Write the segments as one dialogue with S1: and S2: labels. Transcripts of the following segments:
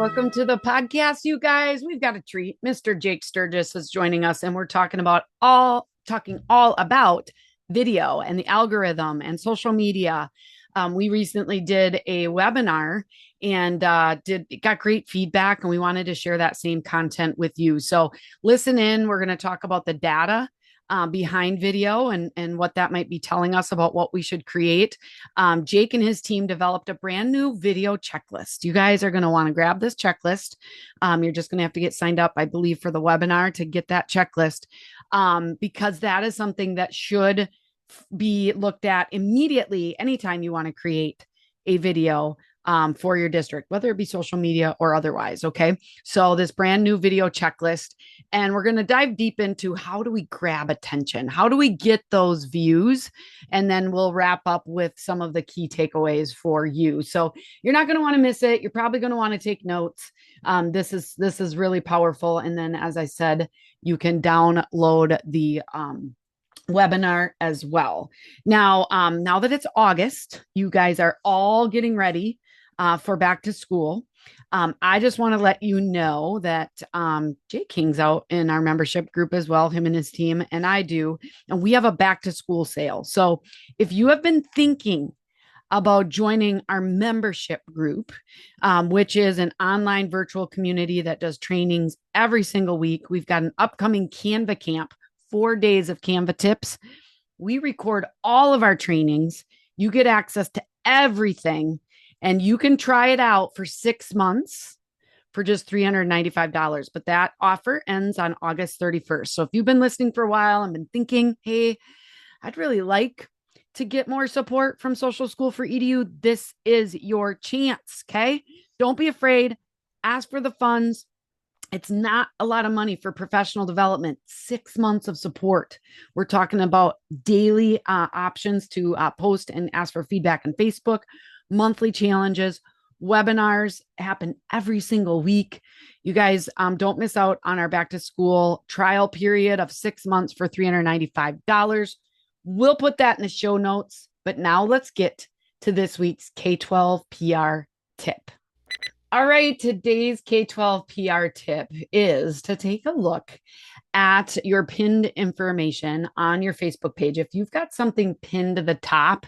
S1: Welcome to the podcast, you guys. We've got a treat. Mr. Jake Sturgis is joining us, and we're talking all about video and the algorithm and social media. We recently did a webinar and got great feedback, and we wanted to share that same content with you. So listen in. We're going to talk about the data behind video and what that might be telling us about what we should create. Jake and his team developed a brand new video checklist. You guys are going to want to grab this checklist. You're just going to have to get signed up, I believe, for the webinar to get that checklist, because that is something that should be looked at immediately anytime you want to create a video for your district, whether it be social media or otherwise. Okay. So this brand new video checklist, and we're going to dive deep into how do we grab attention? How do we get those views? And then we'll wrap up with some of the key takeaways for you. So you're not going to want to miss it. You're probably going to want to take notes. This is really powerful. And then, as I said, you can download the, webinar as well. Now that it's August, you guys are all getting ready for back to school. I just want to let you know that Jake hangs out in our membership group as well, him and his team, and I do. And we have a back to school sale. So if you have been thinking about joining our membership group, which is an online virtual community that does trainings every single week, we've got an upcoming Canva camp, 4 days of Canva tips. We record all of our trainings. You get access to everything, and you can try it out for 6 months for just $395. But that offer ends on August 31st. So if you've been listening for a while and been thinking, hey, I'd really like to get more support from Social School for EDU, this is your chance. Okay. Don't be afraid. Ask for the funds. It's not a lot of money for professional development. 6 months of support. We're talking about daily options to post and ask for feedback on Facebook, monthly challenges, webinars happen every single week. You guys don't miss out on our back to school trial period of 6 months for $395. We'll put that in the show notes. But now let's get to this week's K-12 PR tip. All right, today's K-12 PR tip is to take a look at your pinned information on your Facebook page. If you've got something pinned to the top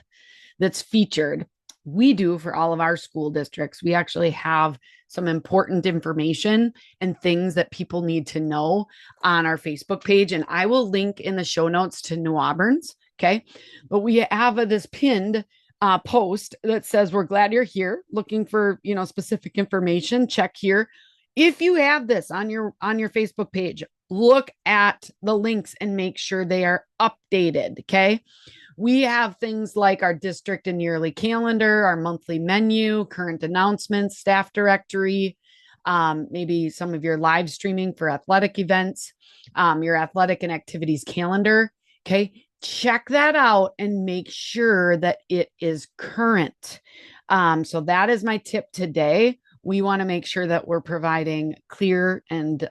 S1: that's featured, we do for all of our school districts. We actually have some important information and things that people need to know on our Facebook page. And I will link in the show notes to New Auburn's. Okay. But we have this pinned post that says, we're glad you're here looking for, specific information. Check here. If you have this on your Facebook page, look at the links and make sure they are updated. Okay. We have things like our district and yearly calendar, our monthly menu, current announcements, staff directory, maybe some of your live streaming for athletic events, your athletic and activities calendar. Okay. Check that out and make sure that it is current. So that is my tip today. We want to make sure that we're providing clear and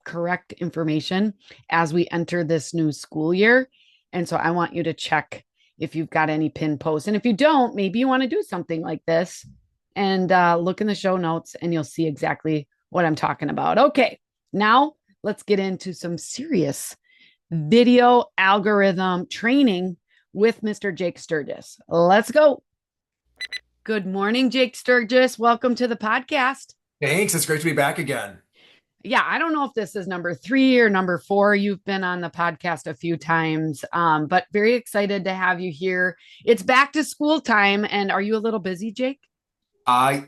S1: correct information as we enter this new school year. And so I want you to check if you've got any pin posts. And if you don't, maybe you want to do something like this and look in the show notes and you'll see exactly what I'm talking about. Okay, now let's get into some serious video algorithm training with Mr. Jake Sturgis. Let's go. Good morning, Jake Sturgis. Welcome to the podcast.
S2: Thanks. It's great to be back again.
S1: Yeah, I don't know if this is number 3 or number 4. You've been on the podcast a few times, but very excited to have you here. It's back to school time. And are you a little busy, Jake?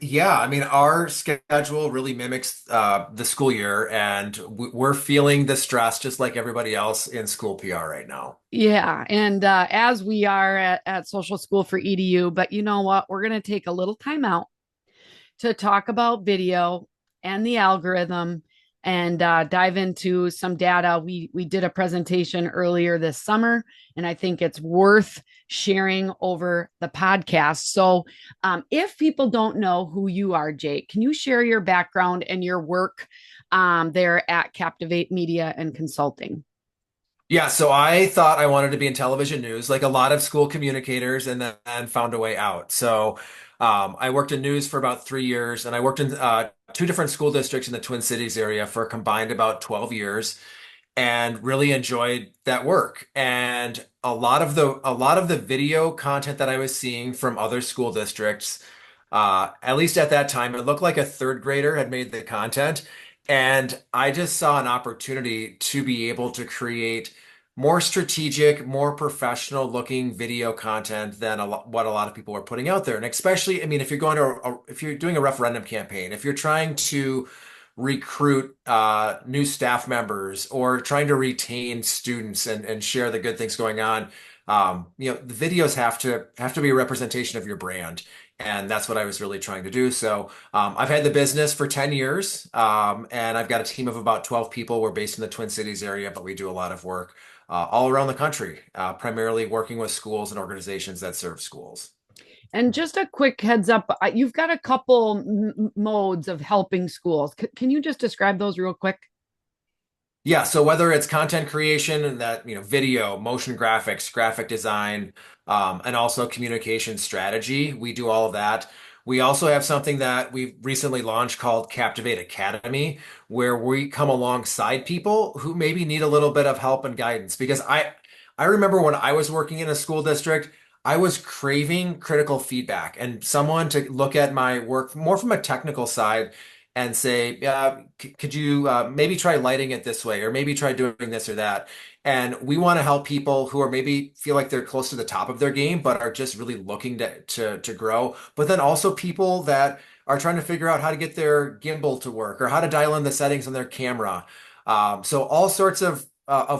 S2: Yeah, I mean, our schedule really mimics the school year, and we're feeling the stress just like everybody else in school PR right now.
S1: Yeah. And as we are at Social School for EDU, but you know what? We're going to take a little time out to talk about video and the algorithm and dive into some data. We did a presentation earlier this summer, and I think it's worth sharing over the podcast. So if people don't know who you are, Jake, can you share your background and your work there at Captivate Media and Consulting?
S2: Yeah, so I thought I wanted to be in television news, like a lot of school communicators, and then found a way out. So I worked in news for about 3 years, and I worked in two different school districts in the Twin Cities area for combined about 12 years and really enjoyed that work. And a lot of the video content that I was seeing from other school districts, at least at that time, it looked like a third grader had made the content. And I just saw an opportunity to be able to create more strategic, more professional looking video content than what a lot of people are putting out there. And especially, I mean, if you're going to if you're doing a referendum campaign, if you're trying to recruit new staff members or trying to retain students and share the good things going on, the videos have to be a representation of your brand. And that's what I was really trying to do. So I've had the business for 10 years, and I've got a team of about 12 people. We're based in the Twin Cities area, but we do a lot of work all around the country, primarily working with schools and organizations that serve schools.
S1: And just a quick heads up, you've got a couple modes of helping schools. Can you just describe those real quick?
S2: Yeah, so whether it's content creation and that, video, motion graphics, graphic design, and also communication strategy, we do all of that. We also have something that we've recently launched called Captivate Academy, where we come alongside people who maybe need a little bit of help and guidance. Because I remember when I was working in a school district, I was craving critical feedback and someone to look at my work more from a technical side and say, could you maybe try lighting it this way, or maybe try doing this or that? And we want to help people who are maybe feel like they're close to the top of their game, but are just really looking to grow. But then also people that are trying to figure out how to get their gimbal to work or how to dial in the settings on their camera. So all sorts of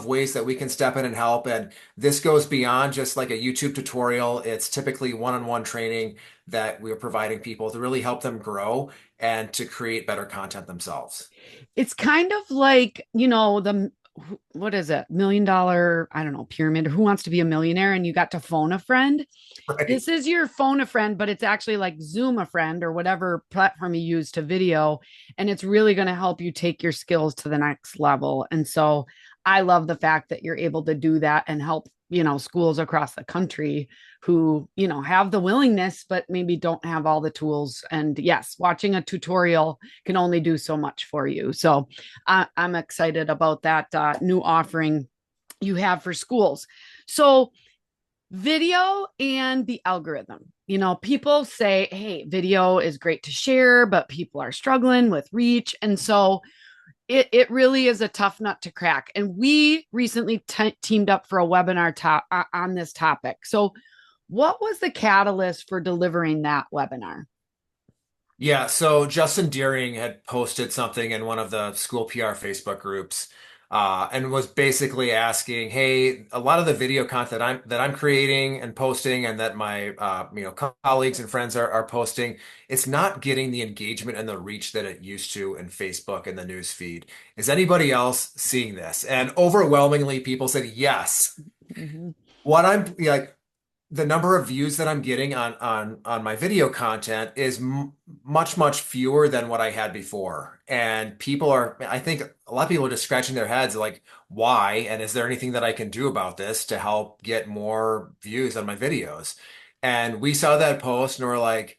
S2: ways that we can step in and help. And this goes beyond just like a YouTube tutorial. It's typically one-on-one training that we're providing people to really help them grow and to create better content themselves.
S1: It's kind of like, the what is it? $1 million, I don't know, pyramid. Who wants to be a millionaire? And you got to phone a friend.
S2: Right.
S1: This is your phone a friend, but it's actually like Zoom a friend or whatever platform you use to video. And it's really going to help you take your skills to the next level. And so I love the fact that you're able to do that and help, schools across the country who, have the willingness, but maybe don't have all the tools. And yes, watching a tutorial can only do so much for you. So I'm excited about that new offering you have for schools. So, video and the algorithm. People say, hey, video is great to share, but people are struggling with reach. And so it really is a tough nut to crack. And we recently teamed up for a webinar on this topic. So, what was the catalyst for delivering that webinar?
S2: Yeah, so Justin Deering had posted something in one of the school PR Facebook groups, and was basically asking, "Hey, a lot of the video content that I'm creating and posting, and that my colleagues and friends are posting, it's not getting the engagement and the reach that it used to in Facebook and the news feed. Is anybody else seeing this?" And overwhelmingly, people said yes.
S1: Mm-hmm.
S2: What I'm like, the number of views that I'm getting on my video content is much fewer than what I had before. And I think a lot of people are just scratching their heads like, why? And is there anything that I can do about this to help get more views on my videos? And we saw that post and we're like,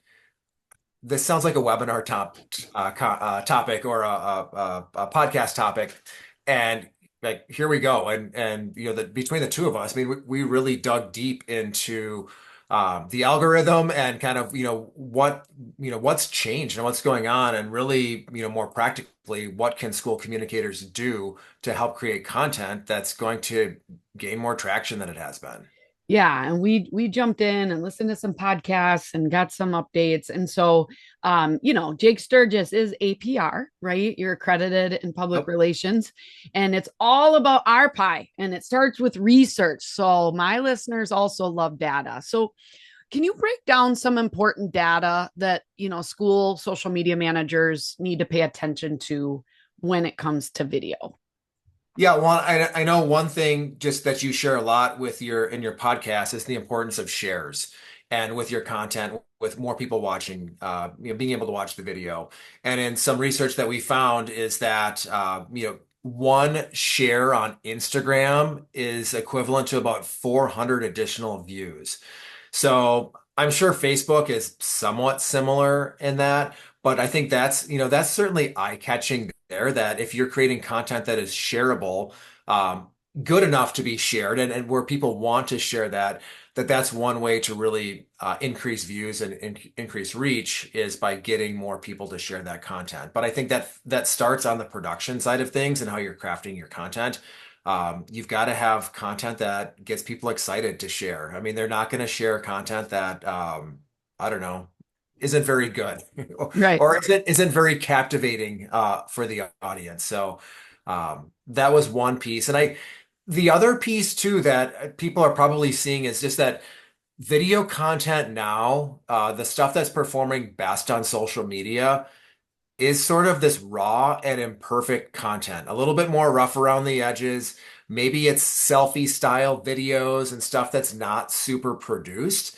S2: this sounds like a webinar topic or a podcast topic. And like, here we go. And between the two of us, I mean, we really dug deep into the algorithm and kind of, what's changed and what's going on, and really, more practically, what can school communicators do to help create content that's going to gain more traction than it has been.
S1: Yeah, and we jumped in and listened to some podcasts and got some updates. And so Jake Sturgis is APR, right? You're accredited in public
S2: Yep.
S1: relations, and it's all about RPI, and it starts with research. So my listeners also love data. So can you break down some important data that, school social media managers need to pay attention to when it comes to video?
S2: Yeah, well, I know one thing just that you share a lot with in your podcast is the importance of shares, and with your content, with more people watching, being able to watch the video. And in some research that we found is that one share on Instagram is equivalent to about 400 additional views. So I'm sure Facebook is somewhat similar in that, But I think that's certainly eye-catching there, that if you're creating content that is shareable, um, good enough to be shared, and where people want to share that's one way to really increase views and increase reach, is by getting more people to share that content. But I think that starts on the production side of things and how you're crafting your content. You've got to have content that gets people excited to share. I mean, they're not going to share content that I don't know, isn't very good
S1: Right.
S2: or isn't very captivating for the audience. So that was one piece. And the other piece too that people are probably seeing is just that video content now, the stuff that's performing best on social media is sort of this raw and imperfect content, a little bit more rough around the edges. Maybe it's selfie style videos and stuff that's not super produced.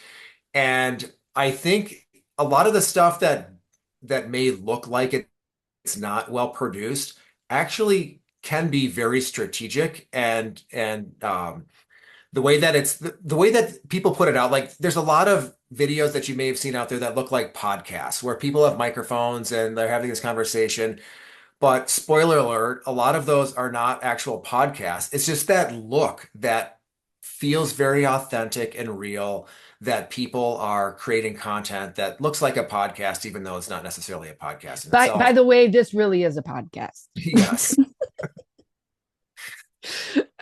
S2: And I think a lot of the stuff that may look like it's not well produced actually can be very strategic, and the way that the way that people put it out, like there's a lot of videos that you may have seen out there that look like podcasts where people have microphones and they're having this conversation. But spoiler alert, a lot of those are not actual podcasts. It's just that look that feels very authentic and real, that people are creating content that looks like a podcast, even though it's not necessarily a podcast in
S1: By
S2: itself.
S1: the way, this really is a podcast.
S2: Yes.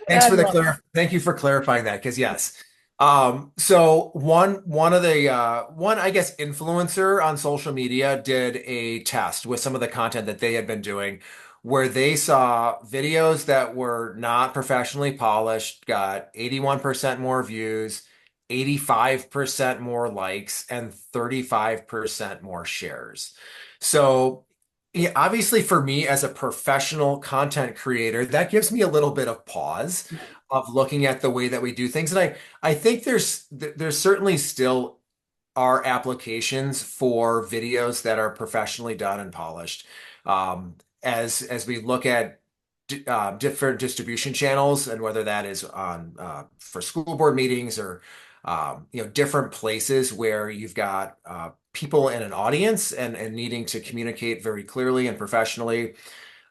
S1: I love
S2: Thank you for clarifying that, because yes. So one of the one, I guess, influencer on social media did a test with some of the content that they had been doing, where they saw videos that were not professionally polished, got 81% more views, 85% more likes, and 35% more shares. So yeah, obviously, for me as a professional content creator, that gives me a little bit of pause of looking at the way that we do things. And I think there's certainly still are applications for videos that are professionally done and polished. Um, as we look at different distribution channels, and whether that is on for school board meetings or different places where you've got people in an audience and needing to communicate very clearly and professionally.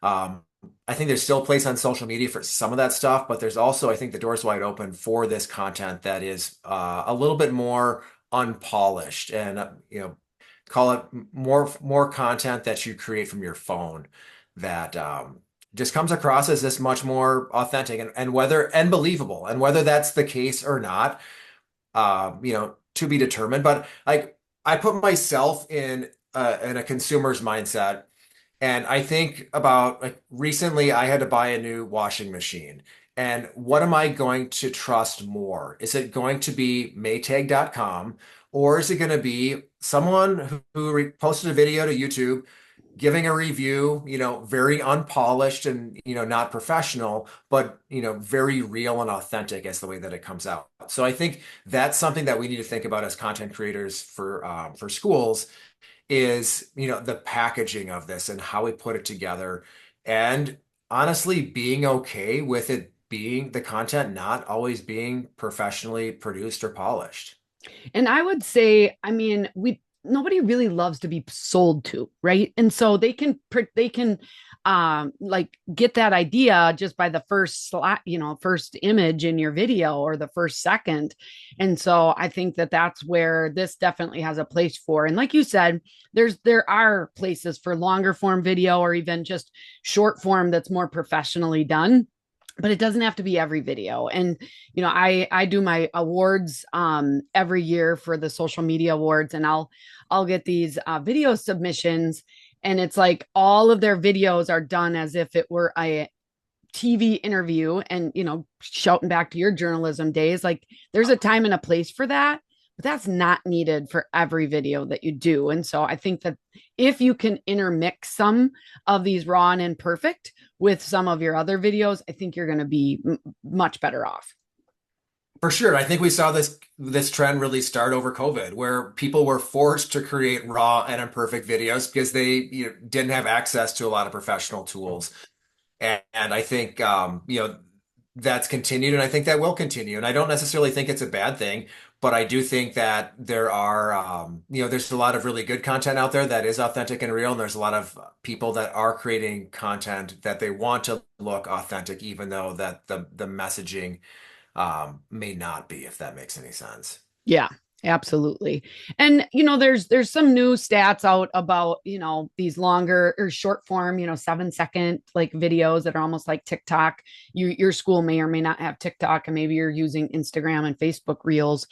S2: Um, I think there's still a place on social media for some of that stuff, but there's also, I think, the door's wide open for this content that is a little bit more unpolished, and call it more content that you create from your phone that just comes across as this much more authentic, and whether and believable, and whether that's the case or not, to be determined. But like, I put myself in a consumer's mindset, and I think about, like, recently I had to buy a new washing machine. And what am I going to trust more? Is it going to be Maytag.com, or is it going to be someone who posted a video to YouTube giving a review, very unpolished and, not professional, but, very real and authentic as the way that it comes out. So I think that's something that we need to think about as content creators for schools, is, the packaging of this and how we put it together. And honestly, being okay with it being the content not always being professionally produced or polished.
S1: And I would say, I mean, we nobody really loves to be sold to, right? And so they can like get that idea just by the first image in your video or the first second. And so I think that that's where this definitely has a place for. And like you said, there are places for longer form video or even just short form that's more professionally done, but it doesn't have to be every video. And I do my awards every year for the social media awards, and I'll get these video submissions, and it's like all of their videos are done as if it were a TV interview. And shouting back to your journalism days, like there's a time and a place for that, but that's not needed for every video that you do. And so I think that if you can intermix some of these raw and imperfect with some of your other videos, I think you're going to be much better off.
S2: For sure. I think we saw this trend really start over COVID, where people were forced to create raw and imperfect videos because they didn't have access to a lot of professional tools. And I think that's continued, and I think that will continue. And I don't necessarily think it's a bad thing, But I do think that there are, there's a lot of really good content out there that is authentic and real. And there's a lot of people that are creating content that they want to look authentic, even though that the messaging may not be, if that makes any sense.
S1: Yeah, absolutely. And there's some new stats out about, these longer or short form, 7-second like videos that are almost like TikTok. Your school may or may not have TikTok, and maybe you're using Instagram and Facebook Reels.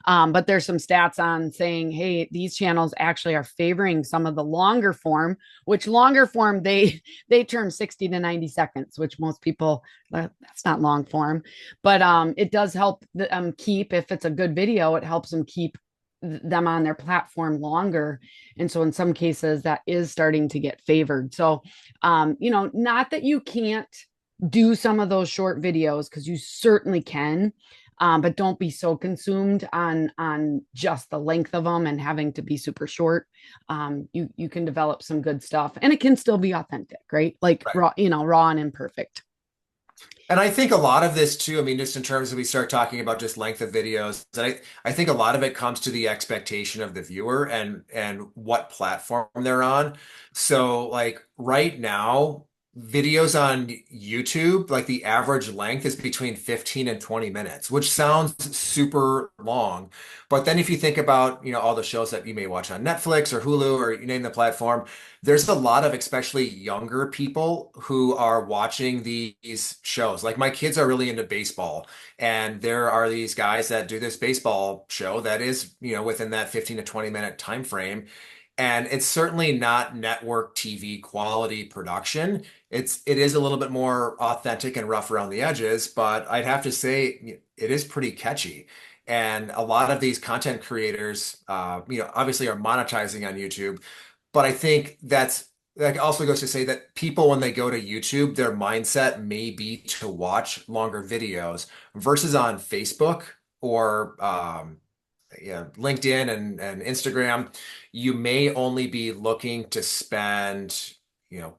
S1: But there's some stats on saying, hey, these channels actually are favoring some of the longer form, which longer form they term 60 to 90 seconds, which most people, that's not long form. But it does help keep, if it's a good video, it helps them keep them on their platform longer. And so in some cases that is starting to get favored. So not that you can't do some of those short videos, because you certainly can. But don't be so consumed on just the length of them and having to be super short. You can develop some good stuff, and it can still be authentic, right? Like
S2: Right.
S1: raw and imperfect.
S2: And I think a lot of this too, I mean, just in terms of we start talking about just length of videos, I think a lot of it comes to the expectation of the viewer and what platform they're on. So like right now, videos on YouTube, like the average length is between 15 and 20 minutes, which sounds super long. But then if you think about, all the shows that you may watch on Netflix or Hulu or you name the platform, there's a lot of especially younger people who are watching these shows. Like my kids are really into baseball, and there are these guys that do this baseball show that is, within that 15 to 20 minute time frame. And it's certainly not network TV quality production. It is a little bit more authentic and rough around the edges, but I'd have to say it is pretty catchy. And a lot of these content creators, obviously are monetizing on YouTube, but I think that also goes to say that people, when they go to YouTube, their mindset may be to watch longer videos versus on Facebook or LinkedIn and Instagram. You may only be looking to spend, you know,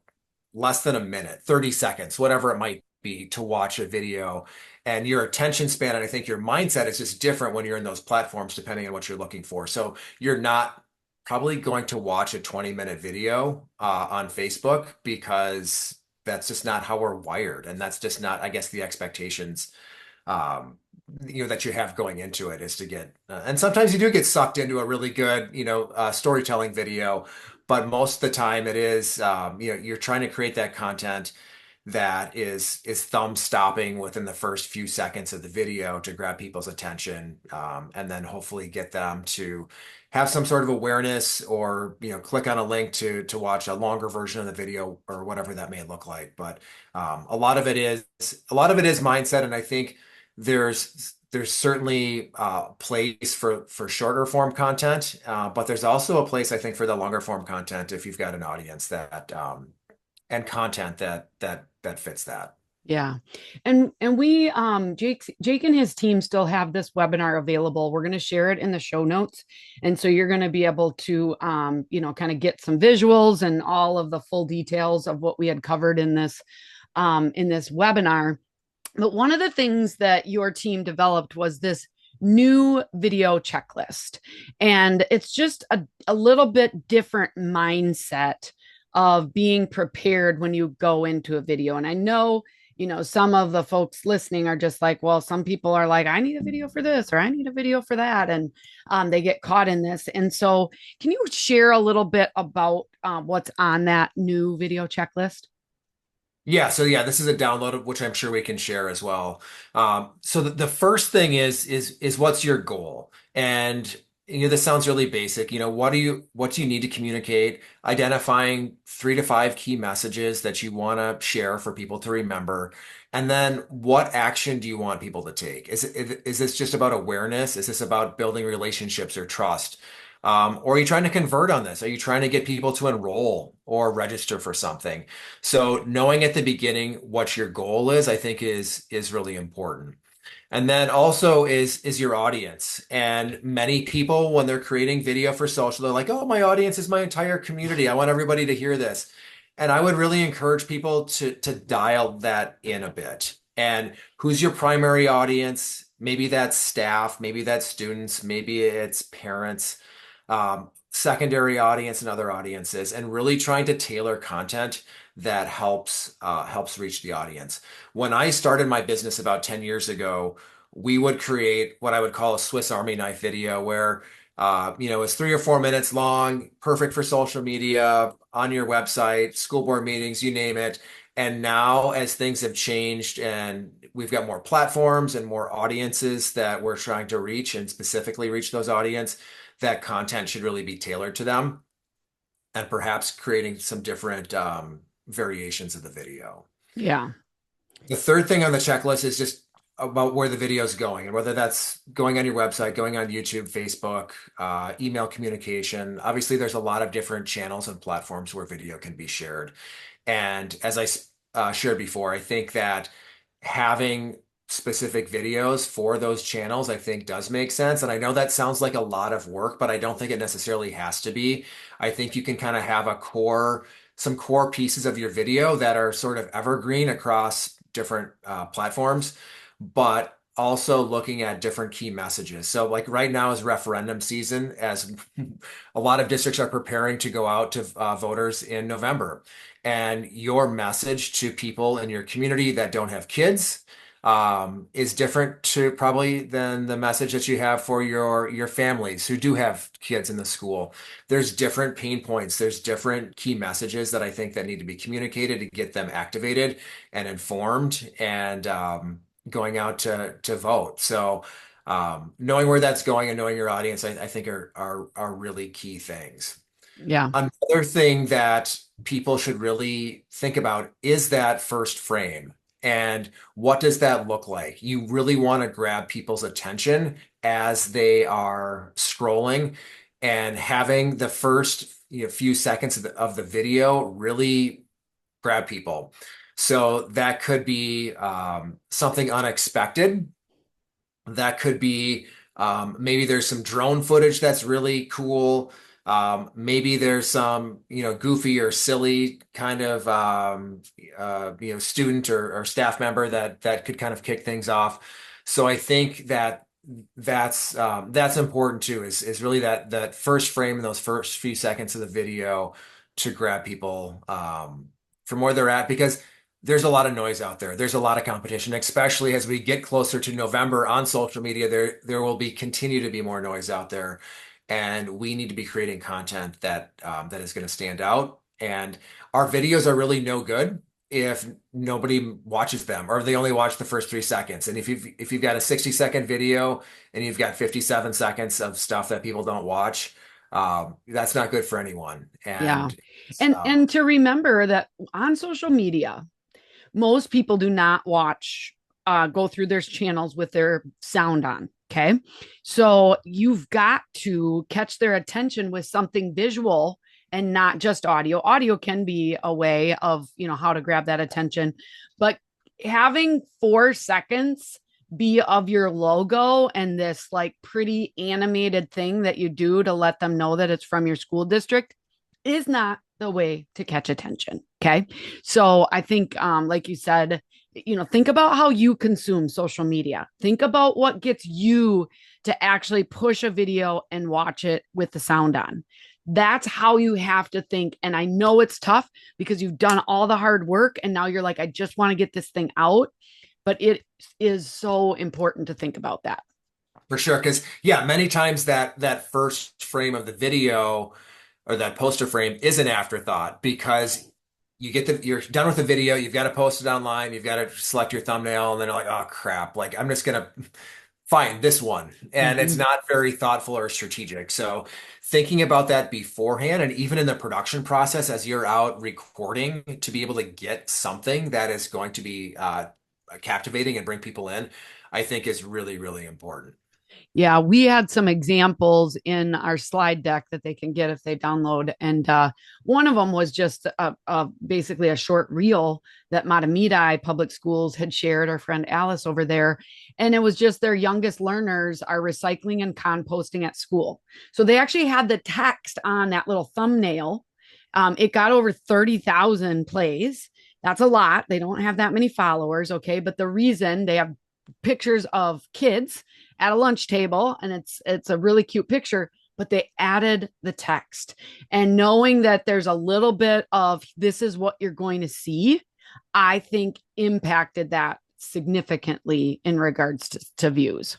S2: less than a minute, 30 seconds, whatever it might be, to watch a video. And your attention span, and I think your mindset is just different when you're in those platforms, depending on what you're looking for. So you're not probably going to watch a 20-minute video on Facebook because that's just not how we're wired. And that's just not, I guess, the expectations um, that you have going into it is to get, and sometimes you do get sucked into a really good, storytelling video, but most of the time it is, you're trying to create that content that is thumb stopping within the first few seconds of the video to grab people's attention, and then hopefully get them to have some sort of awareness or click on a link to watch a longer version of the video or whatever that may look like. But a lot of it is mindset, and I think there's certainly a place for shorter form content, but there's also a place I think for the longer form content if you've got an audience that and content that fits that.
S1: Yeah. And we Jake and his team still have this webinar available. We're going to share it in the show notes. And so you're going to be able to kind of get some visuals and all of the full details of what we had covered in this webinar. But one of the things that your team developed was this new video checklist. And it's just a little bit different mindset of being prepared when you go into a video. And I know, some of the folks listening are just like, well, some people are like, I need a video for this or I need a video for that. And they get caught in this. And so, can you share a little bit about what's on that new video checklist?
S2: So this is a download of which I'm sure we can share as well. So the first thing is what's your goal? And this sounds really basic. What do you need to communicate? Identifying 3 to 5 key messages that you want to share for people to remember. And then what action do you want people to take? Is this just about awareness? Is this about building relationships or trust? Or are you trying to convert on this? Are you trying to get people to enroll or register for something? So knowing at the beginning what your goal is, I think is really important. And then also is your audience. And many people, when they're creating video for social, they're like, oh, my audience is my entire community. I want everybody to hear this. And I would really encourage people to dial that in a bit. And who's your primary audience? Maybe that's staff, maybe that's students, maybe it's parents, secondary audience and other audiences, and really trying to tailor content that helps reach the audience. When I started my business about 10 years ago, we would create what I would call a Swiss Army knife video where it's 3 or 4 minutes long, perfect for social media, on your website, school board meetings, you name it. And now, as things have changed and we've got more platforms and more audiences that we're trying to reach and specifically reach those audience, that content should really be tailored to them and perhaps creating some different variations of the video.
S1: Yeah.
S2: The third thing on the checklist is just about where the video is going and whether that's going on your website, going on YouTube, Facebook, email communication. Obviously, there's a lot of different channels and platforms where video can be shared. And as I shared before, I think that having specific videos for those channels, I think does make sense. And I know that sounds like a lot of work, but I don't think it necessarily has to be. I think you can kind of have some core pieces of your video that are sort of evergreen across different platforms, but also looking at different key messages. So like right now is referendum season as a lot of districts are preparing to go out to voters in November. And your message to people in your community that don't have kids is different to probably than the message that you have for your families who do have kids in the school. There's different pain points. There's different key messages that I think that need to be communicated to get them activated and informed and going out to vote. So knowing where that's going and knowing your audience, I think are really key things.
S1: Yeah.
S2: Another thing that people should really think about is that first frame. And what does that look like? You really want to grab people's attention as they are scrolling and having the first few seconds of the video really grab people. So that could be something unexpected. That could be maybe there's some drone footage that's really cool. Maybe there's some, goofy or silly kind of, student or staff member that could kind of kick things off. So I think that's important too, is really that first frame and those first few seconds of the video to grab people from where they're at because there's a lot of noise out there. There's a lot of competition, especially as we get closer to November on social media. There will continue to be more noise out there, and we need to be creating content that is going to stand out. And our videos are really no good if nobody watches them or they only watch the first 3 seconds. And if you've got a 60-second video and you've got 57 seconds of stuff that people don't watch, that's not good for anyone.
S1: Yeah.
S2: And
S1: And to remember that on social media, most people do not go through their channels with their sound on. Okay. So you've got to catch their attention with something visual and not just audio. Audio can be a way of, how to grab that attention, but having 4 seconds be of your logo and this like pretty animated thing that you do to let them know that it's from your school district is not the way to catch attention. Okay. So I think, like you said, think about how you consume social media. Think about what gets you to actually push a video and watch it with the sound on. That's how you have to think. And I know it's tough because you've done all the hard work and now you're like, I just want to get this thing out. But it is so important to think about that.
S2: for sure, because yeah, many times that first frame of the video or that poster frame is an afterthought because you're done with the video, you've got to post it online, you've got to select your thumbnail, and then you're like, oh crap, like I'm just gonna find this one. And it's
S1: Mm-hmm.
S2: not very thoughtful or strategic. So thinking about that beforehand and even in the production process as you're out recording to be able to get something that is going to be captivating and bring people in, I think is really, really important.
S1: Yeah, we had some examples in our slide deck that they can get if they download. And one of them was just basically a short reel that Matamidi Public Schools had shared, our friend Alice over there. And it was just their youngest learners are recycling and composting at school. So they actually had the text on that little thumbnail. It got over 30,000 plays. That's a lot. They don't have that many followers. Okay. But the reason they have pictures of kids at a lunch table, and it's a really cute picture, but they added the text. And knowing that there's a little bit of this is what you're going to see, I think impacted that significantly in regards to views.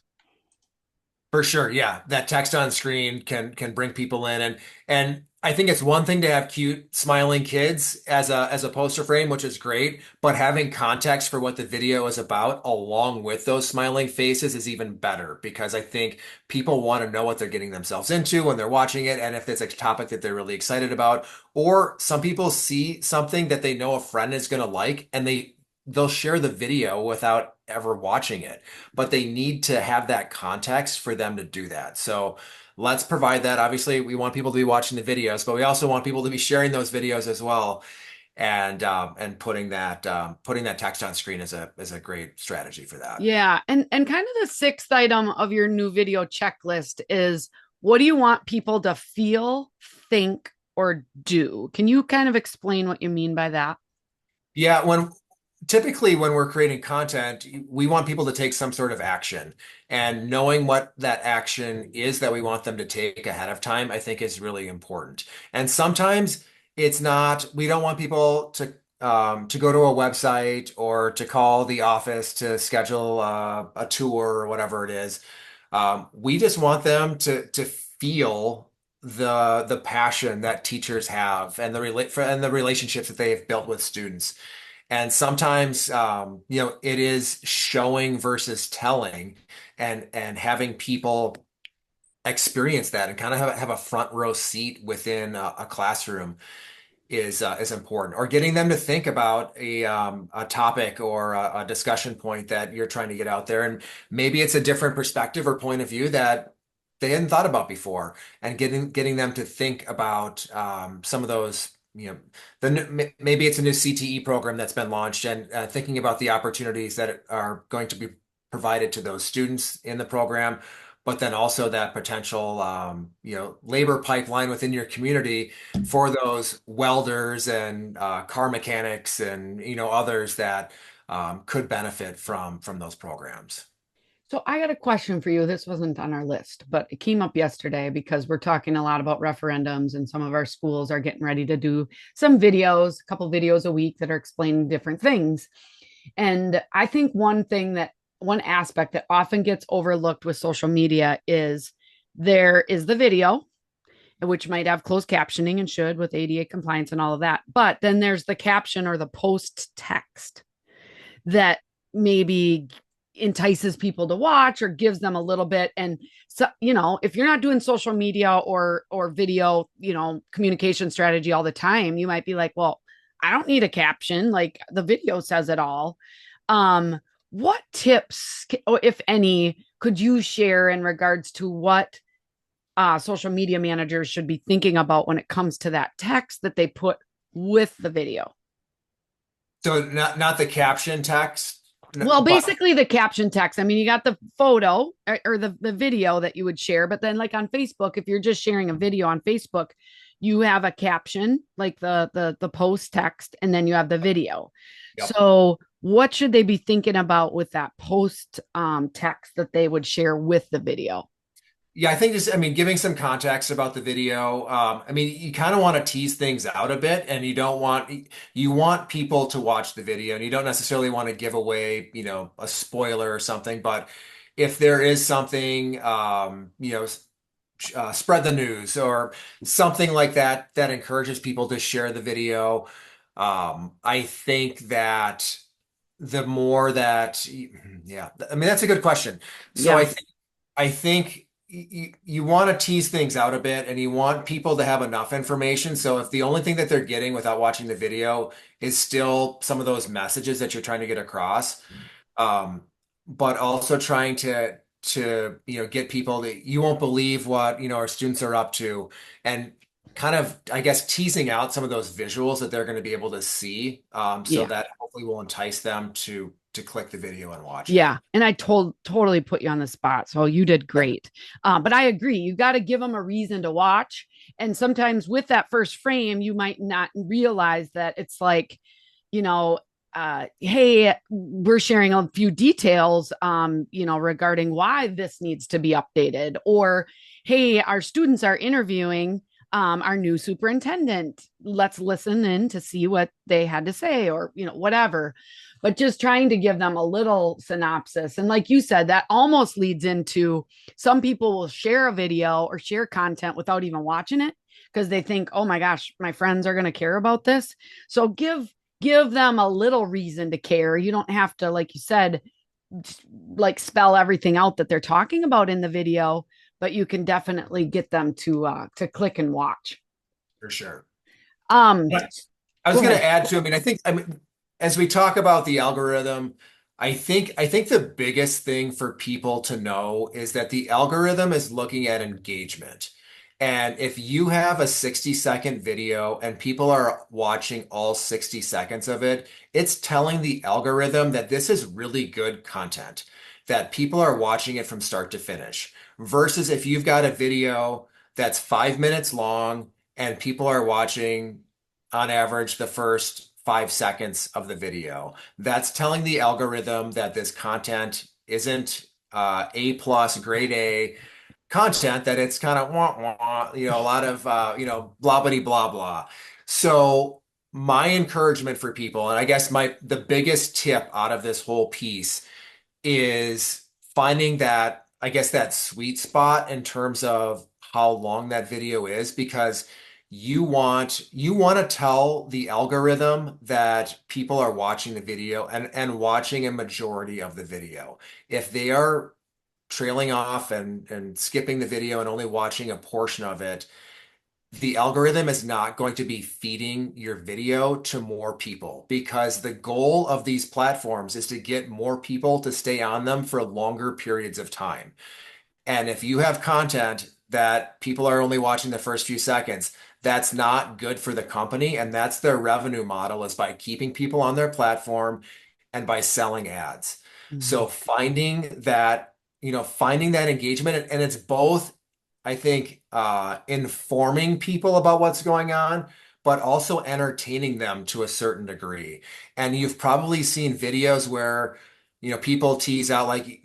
S2: For sure, yeah. That text on screen can bring people in, and I think it's one thing to have cute smiling kids as a poster frame, which is great, but having context for what the video is about along with those smiling faces is even better because I think people want to know what they're getting themselves into when they're watching it and if it's a topic that they're really excited about, or some people see something that they know a friend is going to like and they'll share the video without ever watching it, but they need to have that context for them to do that. So let's provide that. Obviously, we want people to be watching the videos, but we also want people to be sharing those videos as well, and putting that text on screen is a great strategy for that.
S1: Yeah. And kind of the sixth item of your new video checklist is, what do you want people to feel, think, or do? Can you kind of explain what you mean by that?
S2: Yeah, when typically when we're creating content, we want people to take some sort of action. And knowing what that action is that we want them to take ahead of time, I think is really important. And sometimes it's not, we don't want people to go to a website or to call the office to schedule a tour or whatever it is. We just want them to feel the passion that teachers have and and the relationships that they have built with students. And sometimes, it is showing versus telling, and having people experience that and kind of have a front row seat within a classroom is important. Or getting them to think about a topic or a discussion point that you're trying to get out there, and maybe it's a different perspective or point of view that they hadn't thought about before, and getting them to think about some of those. Maybe it's a new CTE program that's been launched, and thinking about the opportunities that are going to be provided to those students in the program, but then also that potential, labor pipeline within your community for those welders and car mechanics and others that could benefit from those programs.
S1: So I got a question for you. This wasn't on our list, but it came up yesterday because we're talking a lot about referendums, and some of our schools are getting ready to do some videos, a couple videos a week that are explaining different things. And I think one aspect that often gets overlooked with social media is there is the video, which might have closed captioning and should with ADA compliance and all of that. But then there's the caption or the post text that maybe entices people to watch or gives them a little bit. And so, if you're not doing social media or video, communication strategy all the time, you might be like, well, I don't need a caption, like the video says it all. What tips, if any, could you share in regards to what social media managers should be thinking about when it comes to that text that they put with the video?
S2: So not the caption text,
S1: Well,
S2: but
S1: basically the caption text. I mean, you got the photo or the video that you would share, but then like on Facebook, if you're just sharing a video on Facebook, you have a caption, like the post text, and then you have the video.
S2: yep.
S1: So what should they be thinking about with that post text that they would share with the video?
S2: Yeah, I think giving some context about the video. You kind of want to tease things out a bit, and you want people to watch the video, and you don't necessarily want to give away, a spoiler or something. But if there is something, spread the news or something like that that encourages people to share the video. I think that the more that, yeah, that's a good question. So
S1: Yeah.
S2: I think you want to tease things out a bit and you want people to have enough information. So if the only thing that they're getting without watching the video is still some of those messages that you're trying to get across, um, but also trying to get people that you won't believe what our students are up to, and kind of, I guess, teasing out some of those visuals that they're going to be able to see, so
S1: Yeah.
S2: that hopefully will entice them to click the video and watch it.
S1: Yeah. And I totally put you on the spot. So you did great. But I agree. You got to give them a reason to watch. And sometimes with that first frame, you might not realize that it's like, you know, hey, we're sharing a few details, regarding why this needs to be updated, or hey, our students are interviewing our new superintendent. Let's listen in to see what they had to say, or whatever. But just trying to give them a little synopsis. And like you said, that almost leads into some people will share a video or share content without even watching it because they think, oh my gosh, my friends are going to care about this. So give them a little reason to care. You don't have to, like you said, like spell everything out that they're talking about in the video, but you can definitely get them to click and watch.
S2: For sure.
S1: Um,
S2: But I was
S1: Go
S2: going
S1: ahead.
S2: to add to, I mean, as we talk about the algorithm, I think the biggest thing for people to know is that the algorithm is looking at engagement. And if you have a 60-second video and people are watching all 60 seconds of it, it's telling the algorithm that this is really good content, that people are watching it from start to finish. Versus if you've got a video that's 5 minutes long and people are watching on average the first 5 seconds of the video. That's telling the algorithm that this content isn't A plus grade A content, that it's kind of wah, wah, a lot of blah blah blah blah. So my encouragement for people, and I guess the biggest tip out of this whole piece is finding that, I guess, that sweet spot in terms of how long that video is, because you want to tell the algorithm that people are watching the video and watching a majority of the video. If they are trailing off and skipping the video and only watching a portion of it, the algorithm is not going to be feeding your video to more people, because the goal of these platforms is to get more people to stay on them for longer periods of time. And if you have content that people are only watching the first few seconds, that's not good for the company. And that's their revenue model, is by keeping people on their platform and by selling ads. So
S1: Mhm.
S2: finding that engagement, and it's both, I think, informing people about what's going on, but also entertaining them to a certain degree. And you've probably seen videos where, people tease out like,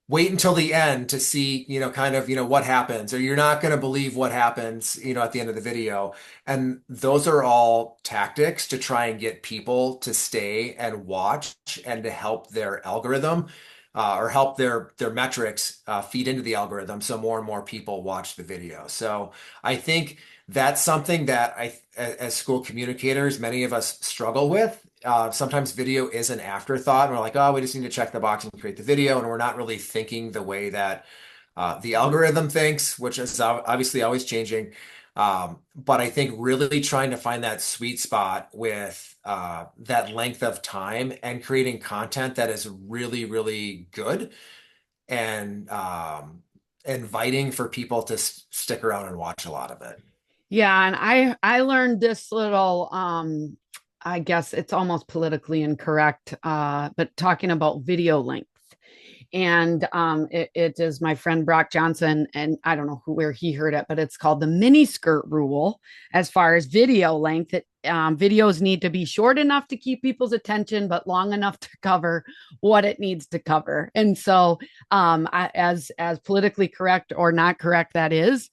S2: wait until the end to see, kind of, what happens, or you're not going to believe what happens, at the end of the video. And those are all tactics to try and get people to stay and watch, and to help their algorithm, or help their metrics feed into the algorithm, so more and more people watch the video. So I think that's something that as school communicators, many of us struggle with. Sometimes video is an afterthought, and we're like, oh, we just need to check the box and create the video, and we're not really thinking the way that the algorithm thinks, which is obviously always changing. But I think really trying to find that sweet spot with that length of time and creating content that is really, really good, and inviting for people to stick around and watch a lot of it.
S1: Yeah, and I learned this little I guess it's almost politically incorrect, but talking about video length. And it is my friend Brock Johnson, and I don't know where he heard it, but it's called the mini skirt rule. As far as video length, videos need to be short enough to keep people's attention, but long enough to cover what it needs to cover. And so, as politically correct or not correct that is,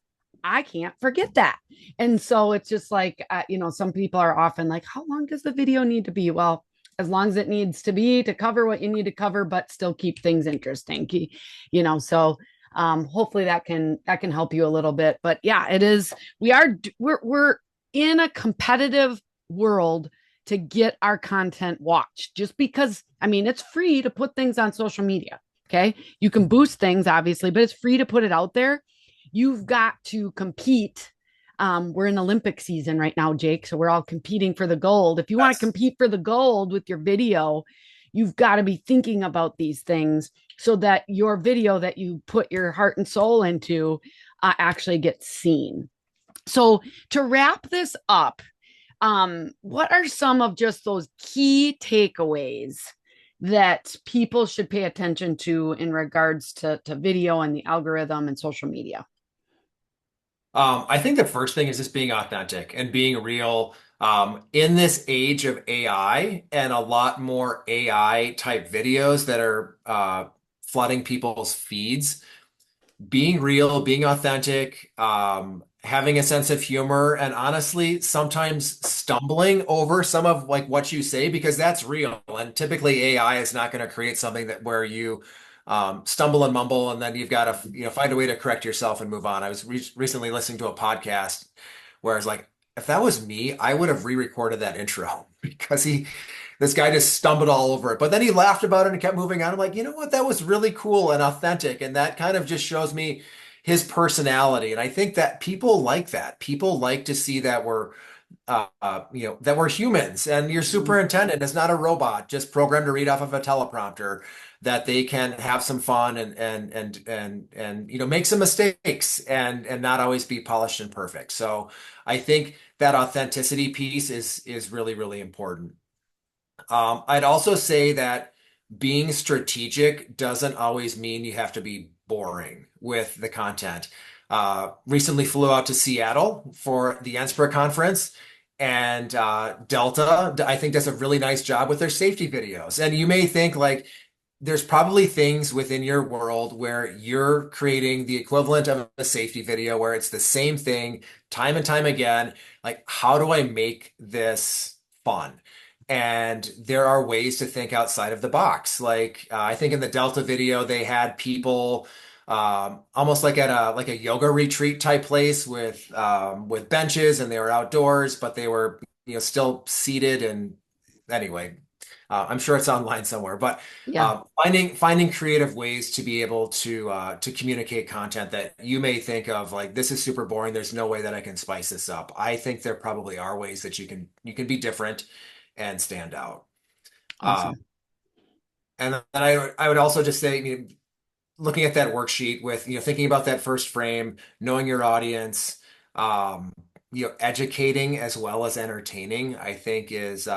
S1: I can't forget that. And so it's just like, some people are often like, how long does the video need to be? Well, as long as it needs to be to cover what you need to cover, but still keep things interesting. So hopefully that can help you a little bit. But yeah, it is. We're in a competitive world to get our content watched. Just because, I mean, it's free to put things on social media. Okay, you can boost things obviously, but it's free to put it out there. You've got to compete. We're in Olympic season right now, Jake. So we're all competing for the gold. If you want to
S2: Yes.
S1: compete for the gold with your video, you've got to be thinking about these things so that your video that you put your heart and soul into actually gets seen. So to wrap this up, what are some of just those key takeaways that people should pay attention to in regards to video and the algorithm and social media?
S2: I think the first thing is just being authentic and being real. In this age of AI and a lot more AI type videos that are flooding people's feeds, being real, being authentic, having a sense of humor, and honestly, sometimes stumbling over some of like what you say because that's real. And typically, AI is not going to create something that where you stumble and mumble, and then you've got to find a way to correct yourself and move on. I was recently listening to a podcast where I was like, if that was me, I would have re-recorded that intro because he this guy just stumbled all over it. But then he laughed about it and kept moving on. I'm like, you know what? That was really cool and authentic. And that kind of just shows me his personality. And I think that people like that. People like to see that that we're humans and your
S1: Mhm.
S2: superintendent is not a robot just programmed to read off of a teleprompter, that they can have some fun and make some mistakes and not always be polished and perfect. So I think that authenticity piece is really, really important. I'd also say that being strategic doesn't always mean you have to be boring with the content. Recently flew out to Seattle for the NSPRA conference, and Delta, I think, does a really nice job with their safety videos. And you may think like, there's probably things within your world where you're creating the equivalent of a safety video where it's the same thing time and time again. Like, how do I make this fun? And there are ways to think outside of the box. Like, I think in the Delta video, they had people almost like at a yoga retreat type place with benches, and they were outdoors, but they were still seated. And anyway, I'm sure it's online somewhere, but
S1: Yeah,
S2: finding creative ways to be able to communicate content that you may think of like, this is super boring. There's no way that I can spice this up. I think there probably are ways that you can be different and stand out. Uh,
S1: awesome.
S2: and then I would also just say, looking at that worksheet with, thinking about that first frame, knowing your audience, um, educating as well as entertaining, I think is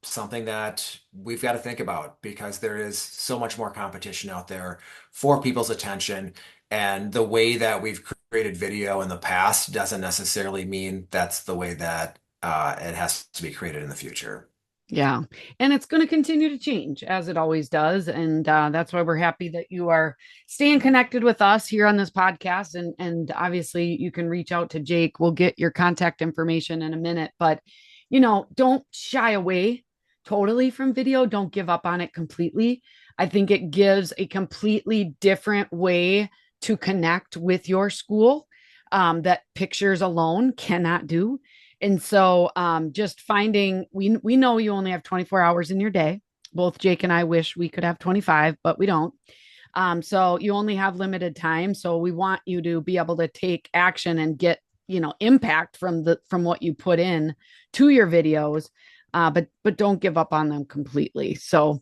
S2: something that we've got to think about because there is so much more competition out there for people's attention. And the way that we've created video in the past doesn't necessarily mean that's the way that it has to be created in the future.
S1: Yeah. And it's going to continue to change as it always does. And that's why we're happy that you are staying connected with us here on this podcast. And obviously, you can reach out to Jake. We'll get your contact information in a minute. But, don't shy away totally from video. Don't give up on it completely. I think it gives a completely different way to connect with your school that pictures alone cannot do. And so just finding we know you only have 24 hours in your day. Both Jake and I wish we could have 25, but we don't. So you only have limited time. So we want you to be able to take action and get, impact from what you put in to your videos. But don't give up on them completely. So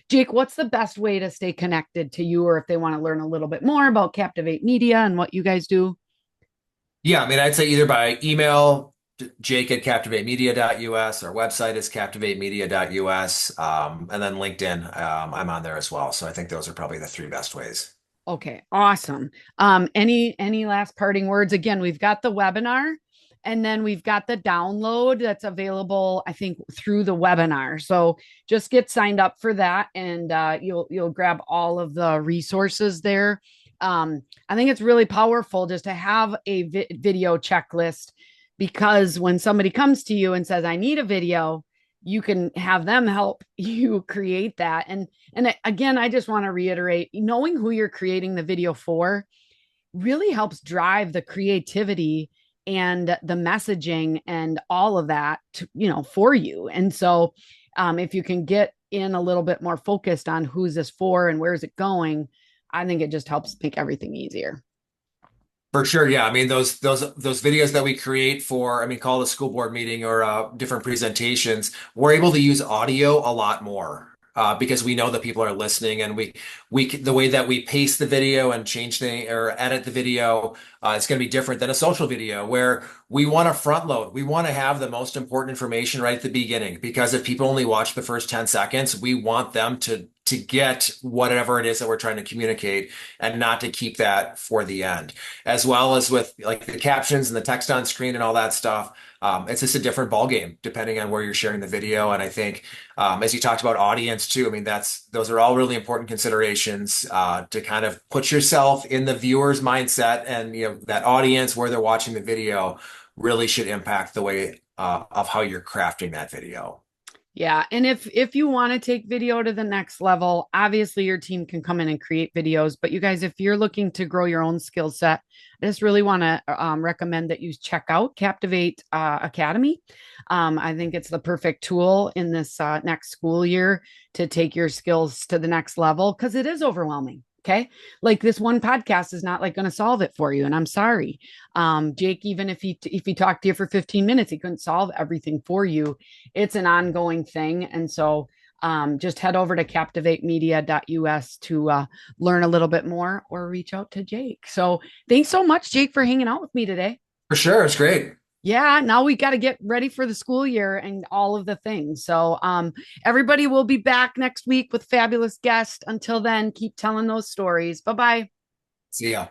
S1: Jake, what's the best way to stay connected to you, or if they want to learn a little bit more about Captivate Media and what you guys do?
S2: Yeah, I mean, I'd say either by email, jake@captivatemedia.us. Our website is captivatemedia.us. And then LinkedIn, I'm on there as well. So I think those are probably the three best ways.
S1: Okay, awesome. Any last parting words? Again, we've got the webinar and then we've got the download that's available, I think, through the webinar. So just get signed up for that and you'll grab all of the resources there. I think it's really powerful just to have a video checklist because when somebody comes to you and says, I need a video, you can have them help you create that. And again, I just want to reiterate, knowing who you're creating the video for really helps drive the creativity and the messaging and all of that for you. And so if you can get in a little bit more focused on who's this for and where's it going, I think it just helps make everything easier.
S2: For sure, yeah. I mean, those videos that we create for, I mean, call it a school board meeting or different presentations, we're able to use audio a lot more because we know that people are listening, and the way that we pace the video and change the or edit the video, it's going to be different than a social video where we want to front load. We want to have the most important information right at the beginning because if people only watch the first 10 seconds, we want them to to get whatever it is that we're trying to communicate and not to keep that for the end. As well as with like the captions and the text on screen and all that stuff. It's just a different ball game depending on where you're sharing the video. And I think as you talked about audience too, I mean, those are all really important considerations to kind of put yourself in the viewer's mindset, and that audience where they're watching the video really should impact the way of how you're crafting that video.
S1: Yeah, and if you want to take video to the next level, obviously your team can come in and create videos. But you guys, if you're looking to grow your own skill set, I just really want to recommend that you check out Captivate Academy. I think it's the perfect tool in this next school year to take your skills to the next level because it is overwhelming. Okay. Like this one podcast is not like going to solve it for you. And I'm sorry. Jake, even if he talked to you for 15 minutes, he couldn't solve everything for you. It's an ongoing thing. And so just head over to captivatemedia.us to learn a little bit more or reach out to Jake. So thanks so much, Jake, for hanging out with me today.
S2: For sure, it's great.
S1: Yeah, now we got to get ready for the school year and all of the things. So, everybody will be back next week with fabulous guests. Until then, keep telling those stories. Bye bye.
S2: See ya.